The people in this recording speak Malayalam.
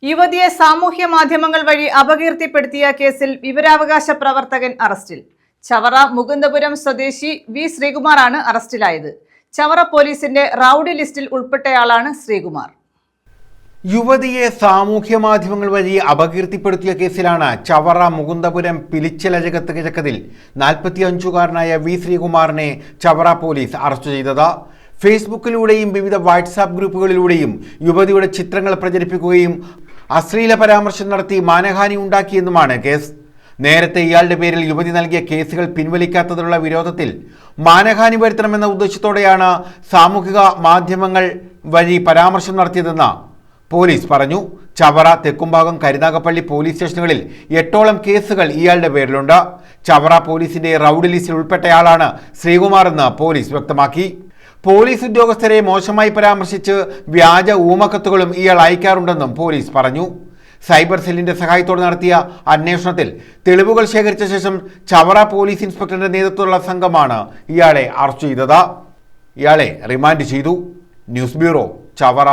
യുവതിയെ സാമൂഹ്യ മാധ്യമങ്ങൾ വഴി അപകീർത്തിപ്പെടുത്തിയ കേസിൽ വിവരാവകാശ പ്രവർത്തകൻ അറസ്റ്റിൽ. ചവറ മുകുന്ദപുരം സ്വദേശി വി ശ്രീകുമാറാണ് അറസ്റ്റിലായത്. ചവറ പോലീസിന്റെ റൌഡി ലിസ്റ്റിൽ ഉൾപ്പെട്ടയാളാണ് ശ്രീകുമാർ. യുവതിയെ സാമൂഹ്യ മാധ്യമങ്ങൾ വഴി അപകീർത്തിപ്പെടുത്തിയ കേസിലാണ് ചവറ മുകുന്ദപുരം പിലിച്ചലജകത്ത് കിഴക്കതിൽ 45-കാരനായ വി ശ്രീകുമാറിനെ ചവറ പോലീസ് അറസ്റ്റ് ചെയ്തത്. ഫേസ്ബുക്കിലൂടെയും വിവിധ വാട്സാപ്പ് ഗ്രൂപ്പുകളിലൂടെയും യുവതിയുടെ ചിത്രങ്ങൾ പ്രചരിപ്പിക്കുകയും അശ്ലീല പരാമർശം നടത്തി മാനഹാനി ഉണ്ടാക്കിയെന്നുമാണ് കേസ്. നേരത്തെ ഇയാളുടെ പേരിൽ യുവതി നൽകിയ കേസുകൾ പിൻവലിക്കാത്തതിലുള്ള വിരോധത്തിൽ മാനഹാനി വരുത്തണമെന്ന ഉദ്ദേശത്തോടെയാണ് സാമൂഹിക മാധ്യമങ്ങൾ വഴി പരാമർശം നടത്തിയതെന്ന് പോലീസ് പറഞ്ഞു. ചവറ, തെക്കുംഭാഗം, കരുനാഗപ്പള്ളി പോലീസ് സ്റ്റേഷനുകളിൽ 8ഓളം കേസുകൾ ഇയാളുടെ പേരിലുണ്ട്. ചവറ പോലീസിന്റെ റൌഡി ലിസ്റ്റിൽ ഉൾപ്പെട്ടയാളാണ് ശ്രീകുമാർ എന്ന് പോലീസ് വ്യക്തമാക്കി. പോലീസ് ഉദ്യോഗസ്ഥരെ മോശമായി പരാമർശിച്ച് വ്യാജ ഊമക്കത്തുകളും ഇയാൾ അയക്കാറുണ്ടെന്നും പോലീസ് പറഞ്ഞു. സൈബർ സെല്ലിന്റെ സഹായത്തോടെ നടത്തിയ അന്വേഷണത്തിൽ തെളിവുകൾ ശേഖരിച്ച ശേഷം ചവറ പോലീസ് ഇൻസ്പെക്ടറുടെ നേതൃത്വത്തിലുള്ള സംഘമാണ് ഇയാളെ അറസ്റ്റ് ചെയ്തത്. ഇയാളെ റിമാൻഡ് ചെയ്തു. News bureau, Chavara.